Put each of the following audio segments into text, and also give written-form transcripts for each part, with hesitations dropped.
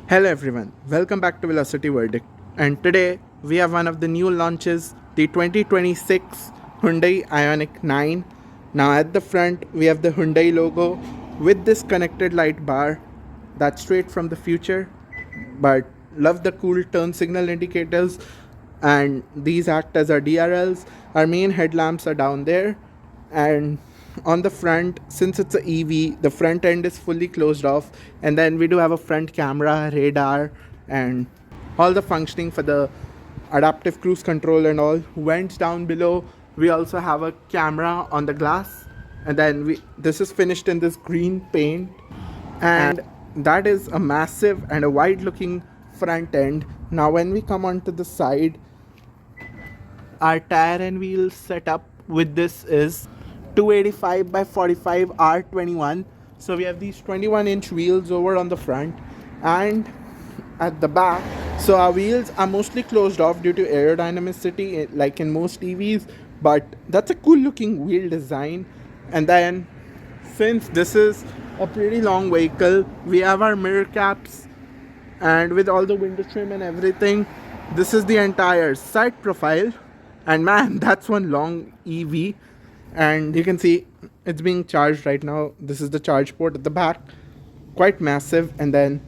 Hello everyone, welcome back to Velocity Verdict. And today we have one of the new launches, the 2026 Hyundai Ioniq 9. Now at the front we have the Hyundai logo with this connected light bar that's straight from the future. But love the cool turn signal indicators, and these act as our DRLs. Our main headlamps are down there, and on the front, since it's a EV, the front end is fully closed off, and then we do have a front camera, radar, and all the functioning for the adaptive cruise control and all. Vents down below, we also have a camera on the glass, and then this is finished in this green paint, and that is a massive and a wide looking front end. Now when we come onto the side, our tire and wheel setup with this is 285 by 45 R21. So we have these 21-inch wheels over on the front and at the back. So our wheels are mostly closed off due to aerodynamicity, like in most EVs, but that's a cool looking wheel design. And then, since this is a pretty long vehicle, we have our mirror caps, and with all the window trim and everything, this is the entire side profile. And man, that's one long EV. And you can see it's being charged right now. This is the charge port at the back, quite massive. And then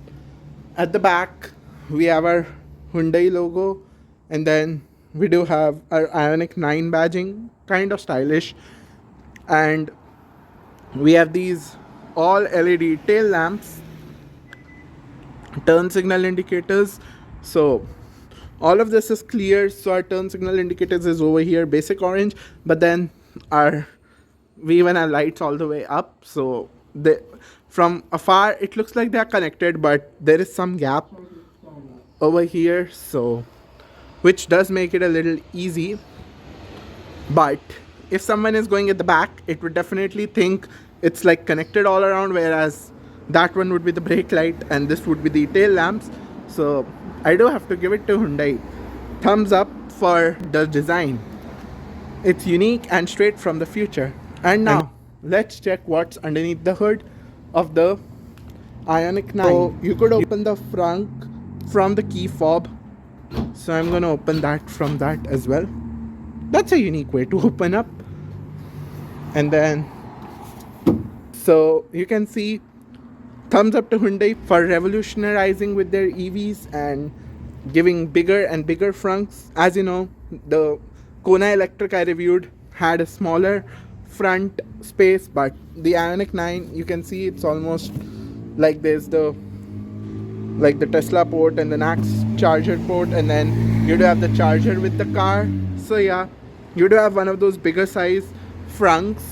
at the back we have our Hyundai logo, and then we do have our Ioniq 9 badging, kind of stylish. And we have these all LED tail lamps, turn signal indicators. So all of this is clear. So our turn signal indicators is over here, basic orange, but then we even have lights all the way up. So from afar it looks like they are connected, but there is some gap over here, so which does make it a little easy. But if someone is going at the back, it would definitely think it's like connected all around, whereas that one would be the brake light and this would be the tail lamps. So I do have to give it to Hyundai. Thumbs up for the design. It's unique and straight from the future. And now let's check what's underneath the hood of the Ioniq 9. So you could open the front from the key fob. So I'm gonna open that from that as well. That's a unique way to open up. And then, so you can see, thumbs up to Hyundai for revolutionizing with their EVs and giving bigger and bigger fronts. As you know, the Kona Electric I reviewed had a smaller front space, but the Ioniq 9, you can see it's almost like there's the Tesla port and the NACS charger port, and then you do have the charger with the car. So yeah, you do have one of those bigger size fronts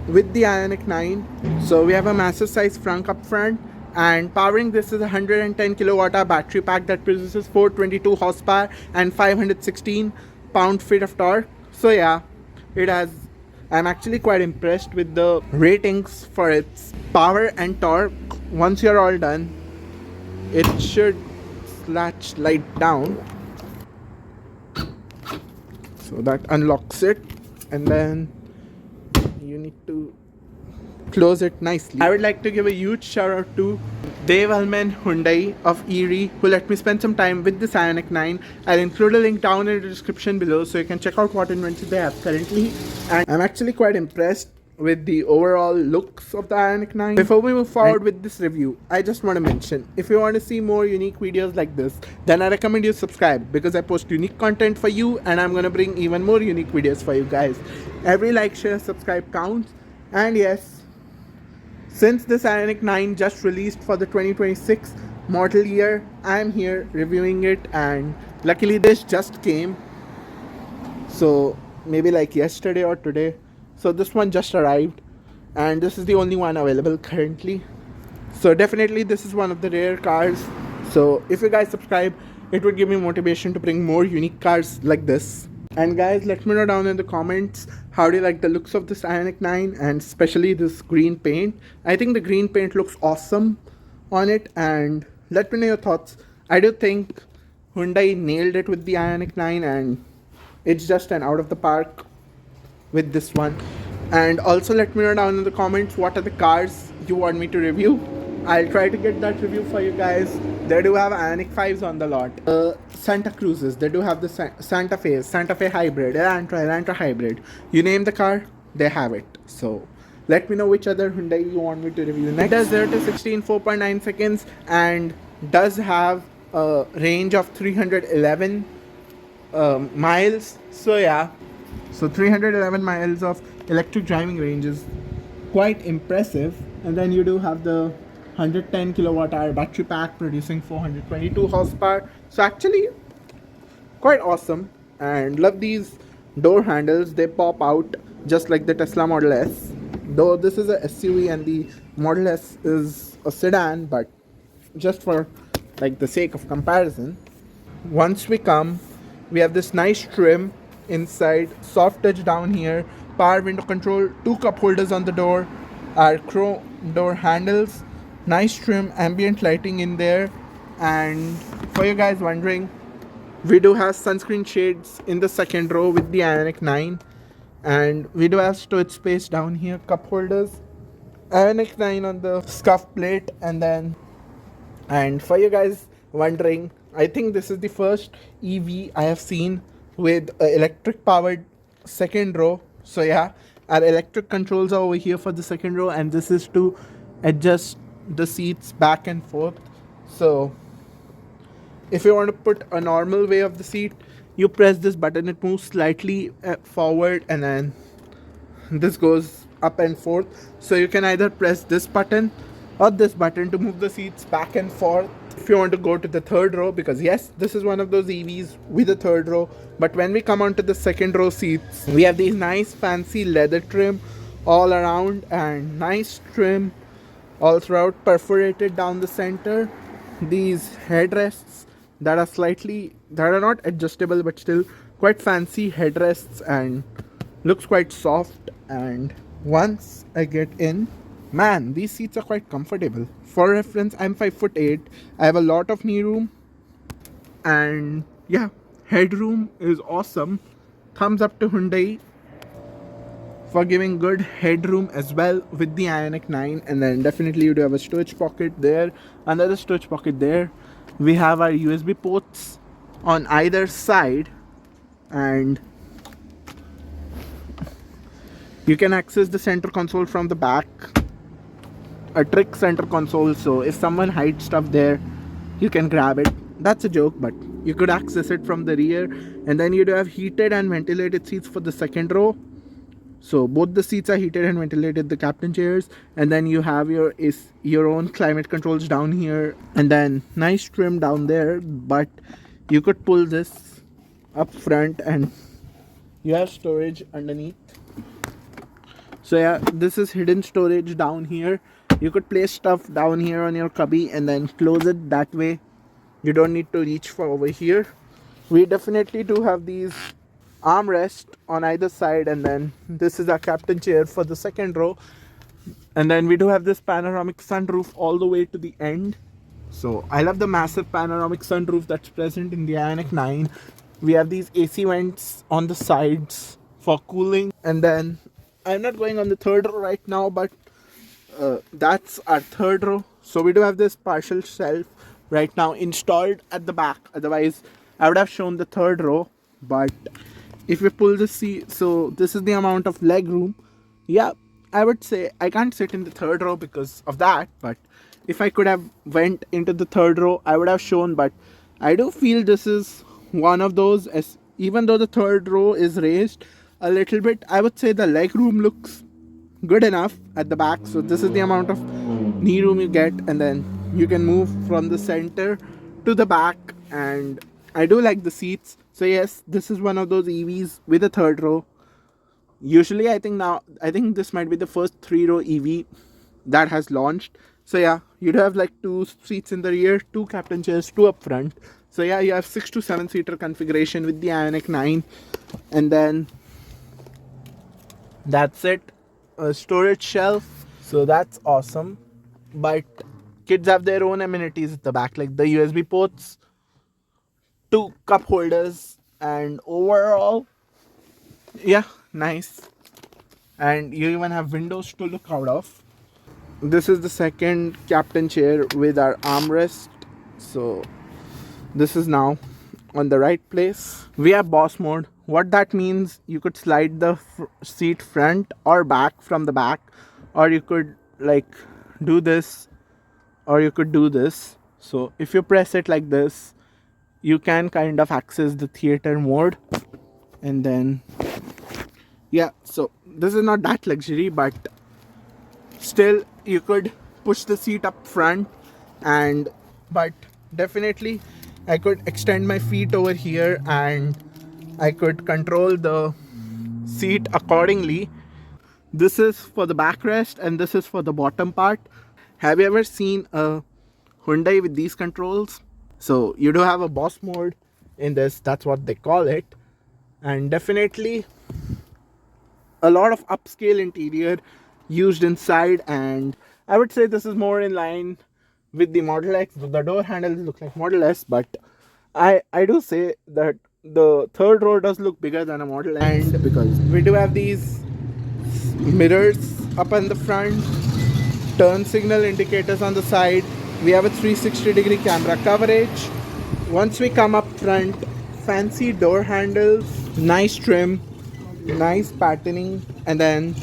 with the Ioniq 9. So we have a massive size frunk up front, and powering this is a 110 kilowatt hour battery pack that produces 422 horsepower and 516 pound-feet of torque. So yeah, I'm actually quite impressed with the ratings for its power and torque. Once you're all done, it should slide down. So that unlocks it, and then you need to close it nicely. I would like to give a huge shout out to Dave Alman Hyundai of Erie, who let me spend some time with this Ioniq 9. I'll include a link down in the description below so you can check out what inventory they have currently. And I'm actually quite impressed with the overall looks of the Ioniq 9. Before we move forward with this review, I just want to mention, if you want to see more unique videos like this, then I recommend you subscribe, because I post unique content for you, and I'm going to bring even more unique videos for you guys. Every like, share, subscribe counts. And yes, since this Ioniq 9 just released for the 2026 model year, I'm here reviewing it, and luckily this just came. So maybe like yesterday or today. So this one just arrived, and this is the only one available currently. So definitely this is one of the rare cars. So if you guys subscribe, it would give me motivation to bring more unique cars like this. And guys, let me know down in the comments, how do you like the looks of this Ioniq 9, and especially this green paint. I think the green paint looks awesome on it, and let me know your thoughts. I do think Hyundai nailed it with the Ioniq 9, and it's just an out of the park with this one. And also let me know down in the comments what are the cars you want me to review. I'll try to get that review for you guys. They do have Ioniq 5s on the lot. Santa Cruzes, they do have the Santa Fe Hybrid, Elantra Hybrid. You name the car, they have it. So let me know which other Hyundai you want me to review next. It does 0 to 60 in 4.9 seconds and does have a range of 311 miles. So yeah, so 311 miles of electric driving range is quite impressive. And then you do have the 110 kilowatt hour battery pack producing 422 horsepower. So actually quite awesome, and love these door handles. They pop out just like the Tesla Model S, though this is a SUV and the Model S is a sedan, but just for like the sake of comparison. Once we come, we have this nice trim inside, soft touch down here, power window control, two cup holders on the door, our chrome door handles, nice trim, ambient lighting in there. And for you guys wondering, we do have sunscreen shades in the second row with the Ioniq 9, and we do have storage space down here, cup holders, Ioniq 9 on the scuff plate. And for you guys wondering, I think this is the first EV I have seen with electric powered second row. So yeah, our electric controls are over here for the second row, and this is to adjust the seats back and forth. So if you want to put a normal way of the seat, you press this button, it moves slightly forward, and then this goes up and forth. So you can either press this button or this button to move the seats back and forth. If you want to go to the third row, because yes, this is one of those EVs with a third row, but when we come onto the second row seats, we have these nice fancy leather trim all around, and nice trim all throughout, perforated down the center. These headrests that are not adjustable but still quite fancy headrests, and looks quite soft. And once I get in, man, these seats are quite comfortable. For reference, I'm 5'8". I have a lot of knee room, and yeah, headroom is awesome. Thumbs up to Hyundai for giving good headroom as well with the Ioniq 9. And then definitely you do have a storage pocket there, another storage pocket there. We have our USB ports on either side, and you can access the center console from the back, a trick center console, so if someone hides stuff there, you can grab it. That's a joke, but you could access it from the rear. And then you do have heated and ventilated seats for the second row. So both the seats are heated and ventilated, the captain chairs. And then you have your own climate controls down here, and then nice trim down there. But you could pull this up front and you have storage underneath. So yeah, this is hidden storage down here. You could place stuff down here on your cubby and then close it that way. You don't need to reach for over here. We definitely do have these armrest on either side, and then this is our captain chair for the second row. And then we do have this panoramic sunroof all the way to the end. So I love the massive panoramic sunroof that's present in the Ioniq 9. We have these AC vents on the sides for cooling. And then I'm not going on the third row right now, but that's our third row. So we do have this partial shelf right now installed at the back. Otherwise, I would have shown the third row. But if we pull the seat, so this is the amount of leg room. Yeah, I would say I can't sit in the third row because of that. But if I could have went into the third row, I would have shown. But I do feel this is one of those, as even though the third row is raised a little bit, I would say the leg room looks good enough at the back. So this is the amount of knee room you get, and then you can move from the center to the back. And I do like the seats. So yes, this is one of those EVs with a third row. Usually I think this might be the first 3-row EV that has launched. So yeah, you'd have like 2 seats in the rear, 2 captain chairs, 2 up front. So yeah, you have 6 to 7 seater configuration with the Ioniq 9. And then that's it. A storage shelf. So that's awesome. But kids have their own amenities at the back, like the USB ports, 2 cup holders, and overall, yeah, nice. And you even have windows to look out of. this is the second captain chair with our armrest. So this is now on the right place. We have boss mode. What that means, you could slide the seat front or back from the back, or you could like do this, or you could do this. So if you press it like this, you can kind of access the theater mode. And then yeah, so this is not that luxury, but still you could push the seat up front. And but definitely I could extend my feet over here and I could control the seat accordingly. This is for the backrest and this is for the bottom part. Have you ever seen a Hyundai with these controls? So you do have a boss mode in this, that's what they call it. And definitely a lot of upscale interior used inside, and I would say this is more in line with the Model X. The door handles look like Model S, but I do say that the third row does look bigger than a Model X, and because we do have these mirrors up on the front, turn signal indicators on the side. We have a 360-degree camera coverage. Once we come up front, fancy door handles, nice trim, nice patterning, and then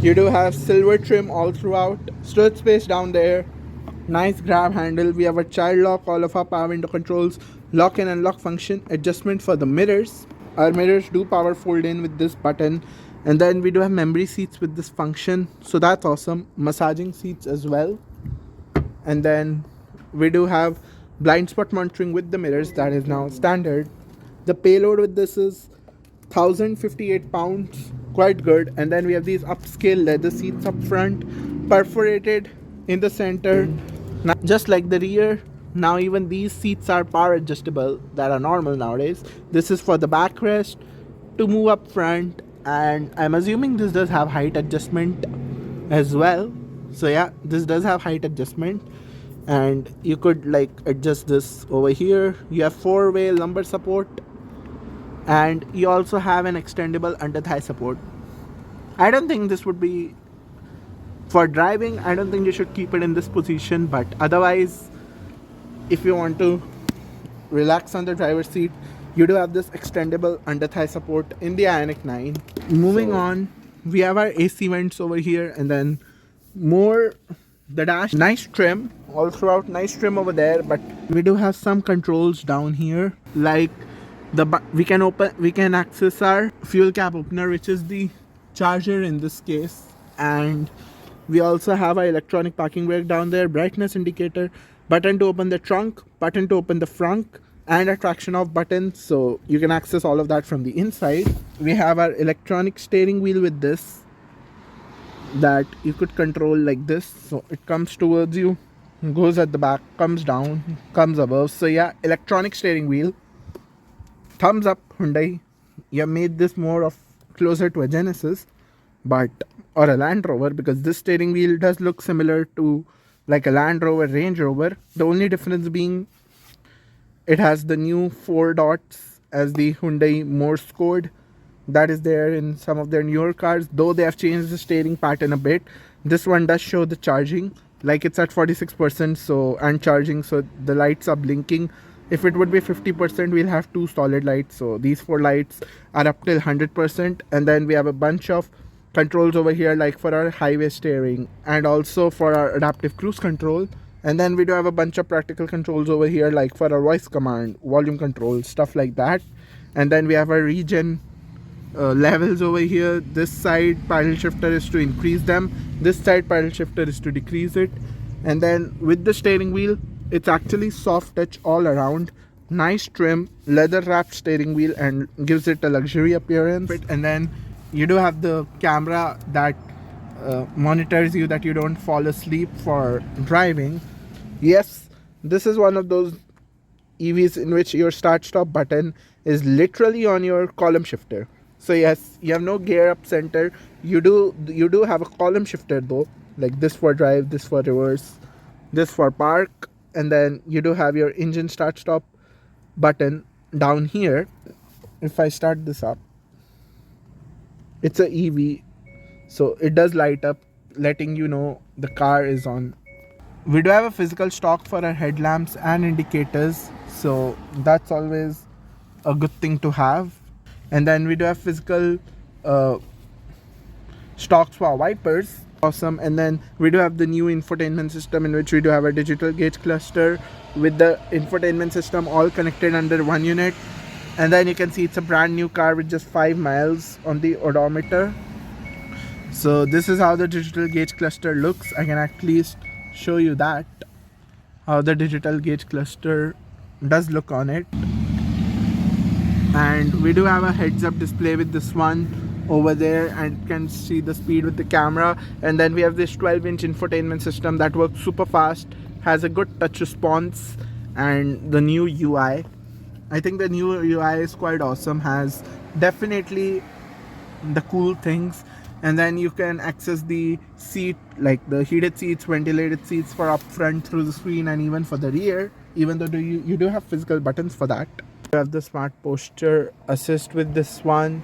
you do have silver trim all throughout. Storage space down there, nice grab handle. We have a child lock, all of our power window controls, lock and unlock function, adjustment for the mirrors. Our mirrors do power fold in with this button, and then we do have memory seats with this function, so that's awesome. Massaging seats as well. And then we do have blind spot monitoring with the mirrors, that is now standard. The payload with this is 1058 pounds, quite good. And then we have these upscale leather seats up front, perforated in the center, just like the rear. Now even these seats are power adjustable, that are normal nowadays. This is for the backrest to move up front, and I'm assuming this does have height adjustment as well. So yeah, this does have height adjustment, and you could like adjust this over here. You have 4-way lumbar support, and you also have an extendable under thigh support. I don't think this would be for driving. I don't think you should keep it in this position, but otherwise if you want to relax on the driver's seat, you do have this extendable under thigh support in the Ioniq 9. Moving on, we have our AC vents over here, and then more the dash, nice trim all throughout, nice trim over there. But we do have some controls down here, like we can access our fuel cap opener, which is the charger in this case. And we also have our electronic parking brake down there, brightness indicator, button to open the trunk, button to open the front, and a traction off button, so you can access all of that from the inside. We have our electronic steering wheel with this, that you could control like this. So it comes towards you, goes at the back, comes down, comes above. So yeah, electronic steering wheel. Thumbs up Hyundai, you have made this more of closer to a Genesis, but or a Land Rover, because this steering wheel does look similar to like a Land Rover, Range Rover. The only difference being it has the new 4 dots as the Hyundai Morse code that is there in some of their newer cars, though they have changed the steering pattern a bit. This one does show the charging, like it's at 46%, so, and charging, so the lights are blinking. If it would be 50%, we'll have 2 solid lights, so these 4 lights are up till 100%. And then we have a bunch of controls over here, like for our highway steering and also for our adaptive cruise control. And then we do have a bunch of practical controls over here, like for our voice command, volume control, stuff like that. And then we have our regen levels over here. This side paddle shifter is to increase them, this side paddle shifter is to decrease it. And then with the steering wheel, it's actually soft touch all around, nice trim, leather wrapped steering wheel, and gives it a luxury appearance. And then you do have the camera that monitors you that you don't fall asleep for driving. Yes, this is one of those EVs in which your start stop button is literally on your column shifter. So yes, you have no gear up center. You do have a column shifter though, like this for drive, this for reverse, this for park. And then you do have your engine start stop button down here. If I start this up, it's a EV, so it does light up letting you know the car is on. We do have a physical stock for our headlamps and indicators, so that's always a good thing to have. And then we do have physical uh, stocks for our wipers. Awesome. And then we do have the new infotainment system, in which we do have a digital gauge cluster with the infotainment system all connected under one unit. And then you can see it's a brand new car with just 5 miles on the odometer. So this is how the digital gauge cluster looks. I can at least show you that, how the digital gauge cluster does look on it. And we do have a heads-up display with this one over there, and can see the speed with the camera. And then we have this 12-inch infotainment system that works super fast, has a good touch response, and the new UI. I think the new UI is quite awesome, has definitely the cool things. And then you can access the seat, like the heated seats, ventilated seats for up front through the screen, and even for the rear, even though you do have physical buttons for that. You have the smart posture assist with this one,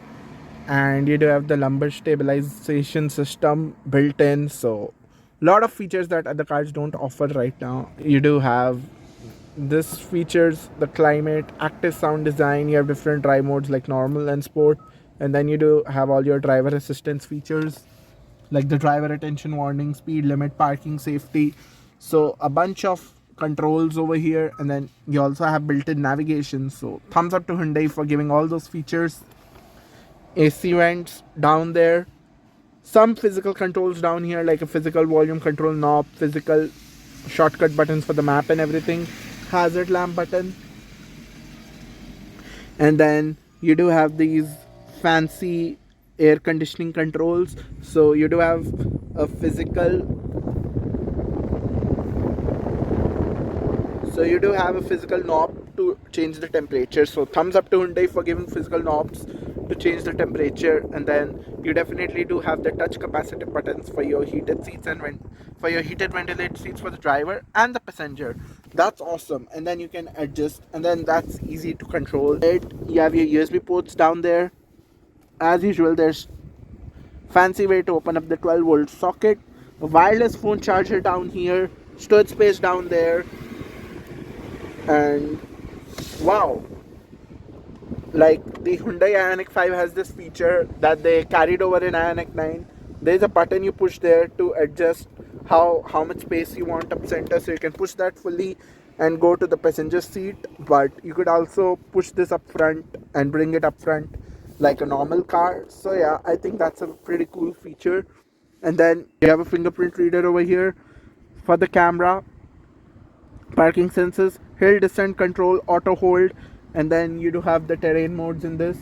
and you do have the lumbar stabilization system built in. So a lot of features that other cars don't offer right now. You do have this features, the climate, active sound design. You have different drive modes like normal and sport. And then you do have all your driver assistance features, like the driver attention warning, speed limit, parking, safety. So a bunch of controls over here. And then you also have built-in navigation. So thumbs up to Hyundai for giving all those features. AC vents down there. Some physical controls down here, like a physical volume control knob, physical shortcut buttons for the map and everything, hazard lamp button. And then you do have these fancy air conditioning controls. So you do have a physical knob to change the temperature. So thumbs up to Hyundai for giving physical knobs to change the temperature. And then you definitely do have the touch capacitive buttons for your heated seats and for your heated ventilated seats for the driver and the passenger. That's awesome. And then you can adjust, and then that's easy to control it. You have your USB ports down there. As usual, there's fancy way to open up the 12-volt socket, a wireless phone charger down here, storage space down there. And wow, like the Hyundai Ioniq 5 has this feature that they carried over in Ioniq 9. There's a button you push there to adjust how much space you want up center, so you can push that fully and go to the passenger seat. But you could also push this up front and bring it up front like a normal car. So yeah, I think that's a pretty cool feature. And then you have a fingerprint reader over here for the camera, parking sensors, hill descent control, auto hold. And then you do have the terrain modes in this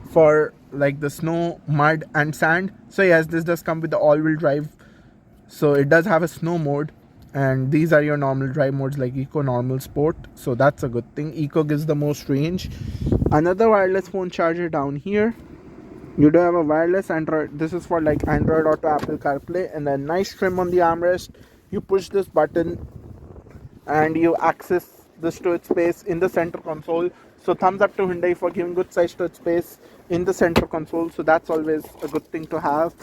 for like the snow, mud and sand. So yes, this does come with the all-wheel drive, so it does have a snow mode. And these are your normal drive modes like Eco, Normal, Sport. So that's a good thing. Eco gives the most range. Another wireless phone charger down here. You do have a wireless Android. This is for like Android Auto, Apple CarPlay. And then nice trim on the armrest. You push this button and you access the storage space in the center console. So thumbs up to Hyundai for giving good size storage space in the center console. So that's always a good thing to have.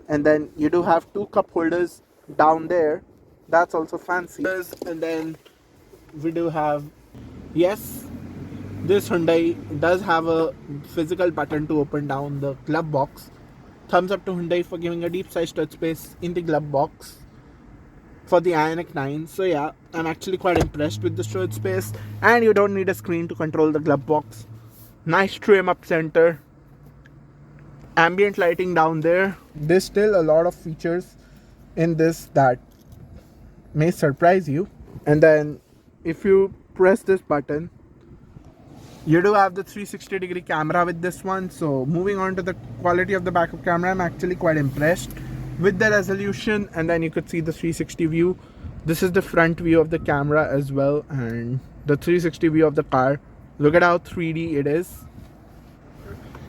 And then you do have 2 cup holders down there. That's also fancy. And then we do have, yes, this Hyundai does have a physical button to open down the glove box. Thumbs up to Hyundai for giving a deep size touch space in the glove box for the Ioniq 9. So yeah, I'm actually quite impressed with the storage space. And you don't need a screen to control the glove box. Nice trim up center. Ambient lighting down there. There's still a lot of features in this that may surprise you. And then if you press this button, you do have the 360-degree camera with this one. So moving on to the quality of the backup camera, I'm actually quite impressed with the resolution. And then you could see the 360 view. This is the front view of the camera as well, and the 360 view of the car. Look at how 3D it is.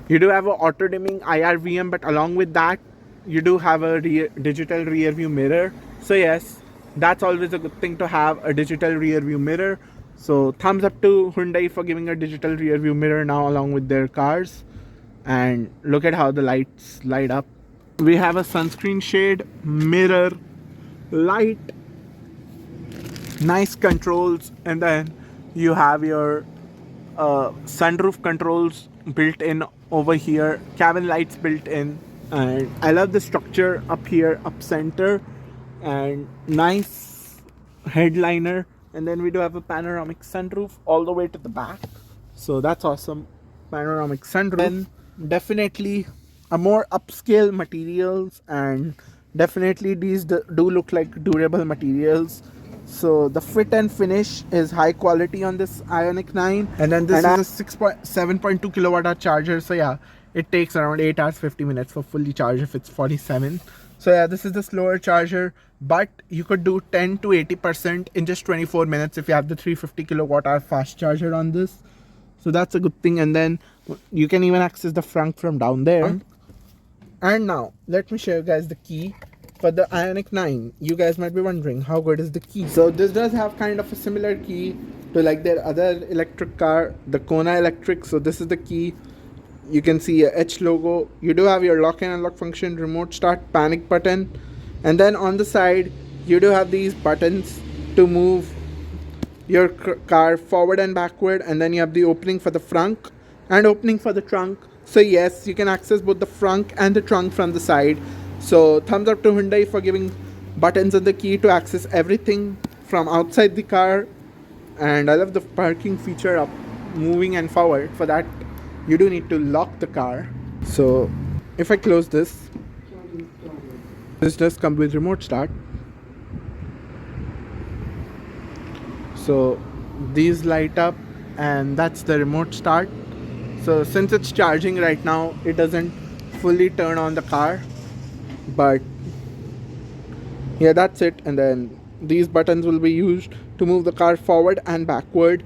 You do have a auto dimming IRVM, but along with that you do have a digital rear view mirror. So yes, that's always a good thing to have, a digital rear view mirror. So thumbs up to Hyundai for giving a digital rear view mirror now along with their cars. And look at how the lights light up. We have a sunscreen shade, mirror, light, nice controls, and then you have your sunroof controls built in over here, cabin lights built in, and I love the structure up here, up center, and nice headliner. And then we do have a panoramic sunroof all the way to the back, so that's awesome. Panoramic sunroof. Then definitely a more upscale materials, and definitely these do look like durable materials. So the fit and finish is high quality on this Ioniq 9. And then this is a 7.2 kilowatt hour charger. So yeah, it takes around 8 hours 50 minutes for fully charge if it's 47. So yeah, this is the slower charger, but you could do 10 to 80% in just 24 minutes if you have the 350 kilowatt hour fast charger on this. So that's a good thing. And then you can even access the front from down there. And now let me show you guys the key for the Ioniq 9. You guys might be wondering how good is the key. So this does have kind of a similar key to like their other electric car, the Kona Electric. So this is the key. You can see a H logo. You do have your lock and unlock function, remote start, panic button, and then on the side you do have these buttons to move your car forward and backward, and then you have the opening for the front and opening for the trunk. So yes, you can access both the front and the trunk from the side. So thumbs up to Hyundai for giving buttons and the key to access everything from outside the car. And I love the parking feature of moving and forward. For that you do need to lock the car. So if I close this does come with remote start. So these light up, and that's the remote start. So since it's charging right now, it doesn't fully turn on the car, but yeah, that's it. And then these buttons will be used to move the car forward and backward.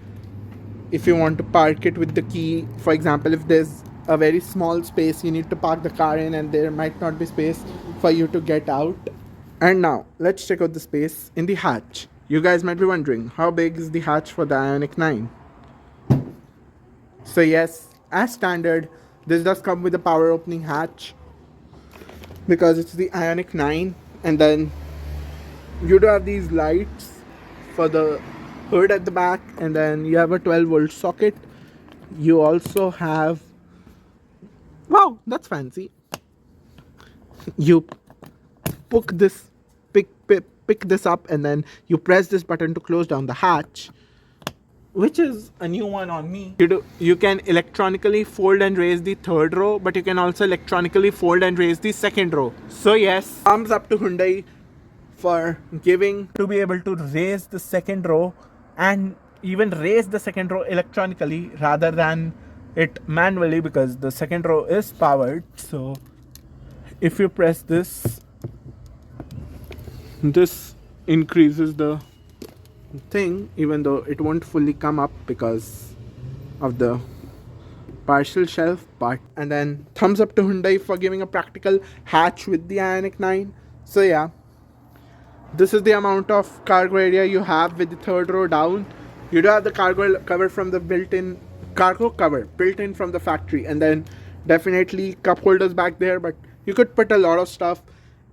If you want to park it with the key, for example, if there's a very small space you need to park the car in and there might not be space for you to get out. And now let's check out the space in the hatch. You guys might be wondering, how big is the hatch for the Ioniq 9? So yes, as standard, this does come with a power opening hatch because it's the Ioniq 9. And then you do have these lights for the hood at the back, and then you have a 12-volt socket. You also have, wow, that's fancy. You pick this up, and then you press this button to close down the hatch, which is a new one on me. You can electronically fold and raise the third row, but you can also electronically fold and raise the second row. So yes, thumbs up to Hyundai for giving to be able to raise the second row and even raise the second row electronically rather than it manually, because the second row is powered. So if you press this increases the thing, even though it won't fully come up because of the partial shelf part. And then thumbs up to Hyundai for giving a practical hatch with the Ioniq 9. So yeah, this is the amount of cargo area you have with the third row down. You do have the cargo cover from the built-in cargo cover built in from the factory, and then definitely cup holders back there, but you could put a lot of stuff.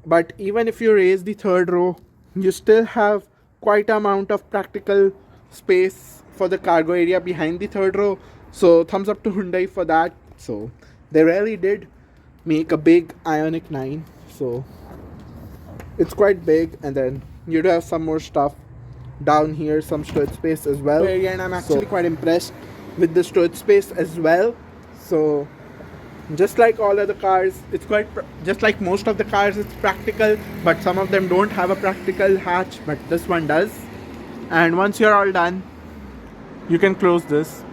But even if you raise the third row, you still have quite an amount of practical space for the cargo area behind the third row. So thumbs up to Hyundai for that. So they really did make a big Ioniq 9. So it's quite big. And then you do have some more stuff down here, some storage space as well. And I'm actually quite impressed with the storage space as well. So just like all other cars, it's quite just like most of the cars, it's practical, but some of them don't have a practical hatch, but this one does. And once you're all done, you can close this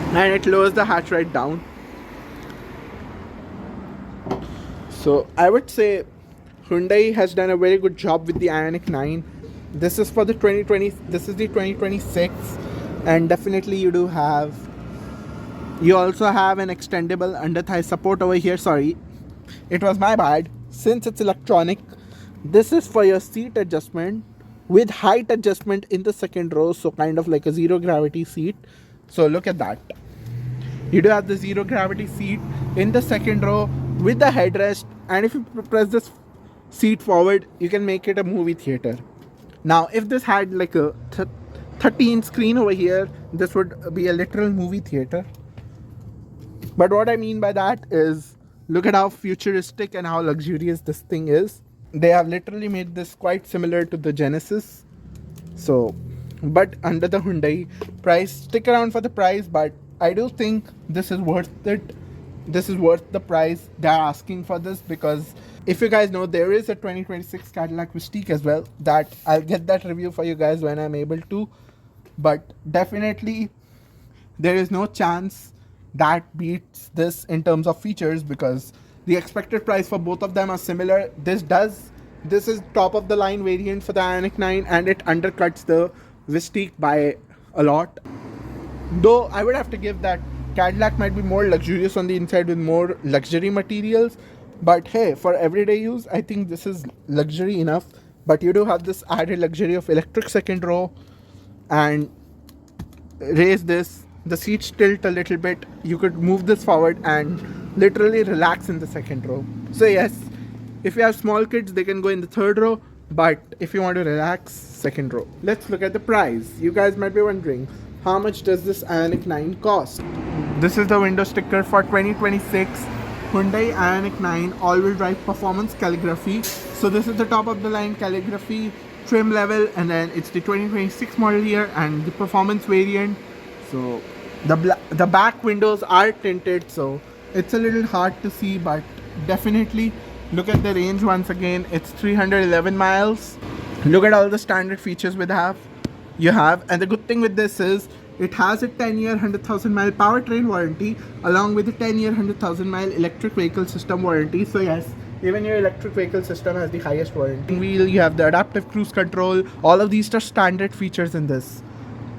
and it lowers the hatch right down. So I would say Hyundai has done a very good job with the Ioniq 9. This is for the 2020, this is the 2026, and definitely you also have an extendable under thigh support over here. Sorry, it was my bad. Since it's electronic, this is for your seat adjustment with height adjustment in the second row, so kind of like a zero gravity seat. So look at that. You do have the zero gravity seat in the second row with the headrest, and if you press this seat forward, you can make it a movie theater. Now if this had like a 13 screen over here, this would be a literal movie theater. But what I mean by that is, look at how futuristic and how luxurious this thing is. They have literally made this quite similar to the Genesis. So, but under the Hyundai price. Stick around for the price, but I do think this is worth it. This is worth the price they're asking for this, because if you guys know, there is a 2026 Cadillac VISTIQ as well, that I'll get that review for you guys when I'm able to. But definitely there is no chance that beats this in terms of features, because the expected price for both of them are similar. This is top of the line variant for the Ioniq 9, and it undercuts the VISTIQ by a lot. Though I would have to give that Cadillac might be more luxurious on the inside with more luxury materials, but hey, for everyday use, I think this is luxury enough. But you do have this added luxury of electric second row, and raise this, the seats tilt a little bit, you could move this forward and literally relax in the second row. So yes, if you have small kids, they can go in the third row, but if you want to relax, second row. Let's look at the price. You guys might be wondering, how much does this Ioniq 9 cost? This is the window sticker for 2026 Hyundai Ioniq 9 all-wheel drive performance calligraphy. So this is the top of the line calligraphy trim level, and then it's the 2026 model year and the performance variant. So the back windows are tinted, so it's a little hard to see, but definitely look at the range once again. It's 311 miles. Look at all the standard features you have, and the good thing with this is it has a 10-year 100,000 mile powertrain warranty along with a 10-year 100,000 mile electric vehicle system warranty. So yes, even your electric vehicle system has the highest warranty. Wheel, you have the adaptive cruise control. All of these are standard features in this.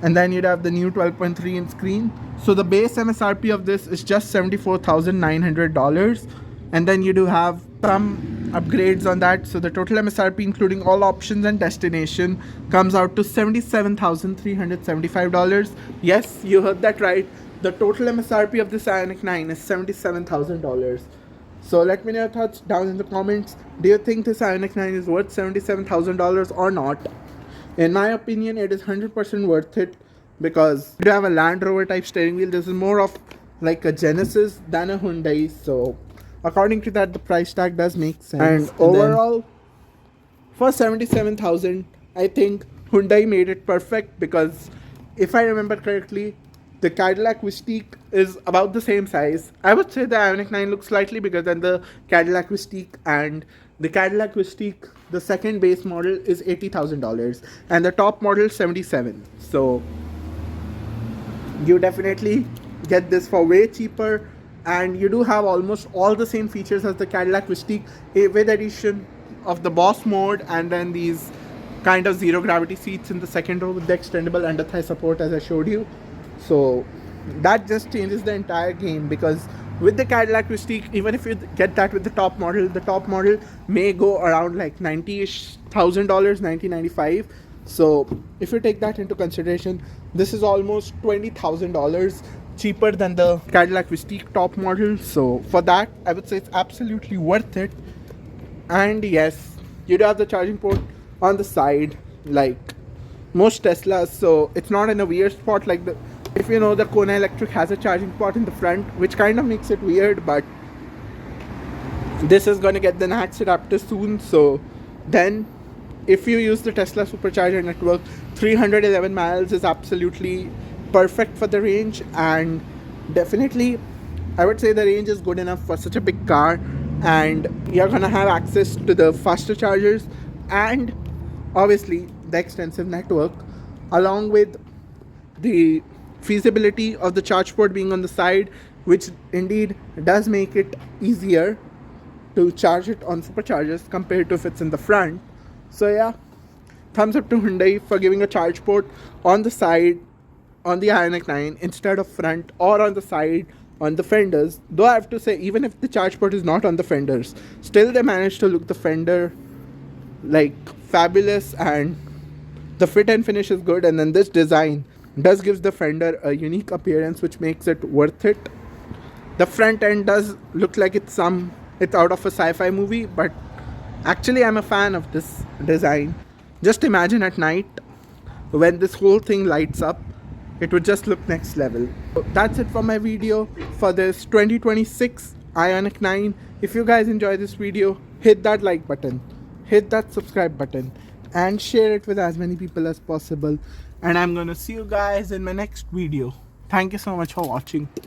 And then you'd have the new 12.3 inch screen. So the base MSRP of this is just $74,900, and then you do have some upgrades on that. So the total MSRP, including all options and destination, comes out to $77,375. Yes, you heard that right. The total MSRP of this Ioniq 9 is $77,000. So let me know your thoughts down in the comments. Do you think this Ioniq 9 is worth $77,000 or not? In my opinion, it is 100% worth it, because you have a Land Rover type steering wheel. This is more of like a Genesis than a Hyundai. So according to that, the price tag does make sense. And overall, for $77,000, I think Hyundai made it perfect, because if I remember correctly, the Cadillac VISTIQ is about the same size. I would say the Ioniq 9 looks slightly bigger than the Cadillac VISTIQ, and the Cadillac VISTIQ, the second base model, is $80,000 and the top model $77,000. So you definitely get this for way cheaper, and you do have almost all the same features as the Cadillac VISTIQ, with addition of the Boss mode, and then these kind of zero gravity seats in the second row with the extendable under thigh support, as I showed you. So that just changes the entire game, because with the Cadillac VISTIQ, even if you get that with the top model may go around like $90,000, $90,095. So if you take that into consideration, this is almost $20,000 cheaper than the Cadillac VISTIQ top model. So for that, I would say it's absolutely worth it. And yes, you do have the charging port on the side like most Teslas, so it's not in a weird spot like the, if you know, the Kona Electric has a charging port in the front, which kind of makes it weird, but this is going to get the NACS adapter soon. So then if you use the Tesla supercharger network, 311 miles is absolutely perfect for the range, and definitely I would say the range is good enough for such a big car, and you're gonna have access to the faster chargers and obviously the extensive network, along with the feasibility of the charge port being on the side, which indeed does make it easier to charge it on superchargers compared to if it's in the front. So yeah, thumbs up to Hyundai for giving a charge port on the side on the Ioniq 9 instead of front or on the side on the fenders. Though I have to say, even if the charge port is not on the fenders, still they managed to look the fender like fabulous, and the fit and finish is good, and then this design does gives the fender a unique appearance, which makes it worth it. The front end does look like it's some it's out of a sci-fi movie, but actually I'm a fan of this design. Just imagine at night when this whole thing lights up, it would just look next level. So that's it for my video for this 2026 Ioniq 9. If you guys enjoy this video, hit that like button, hit that subscribe button, and share it with as many people as possible. And I'm gonna see you guys in my next video. Thank you so much for watching.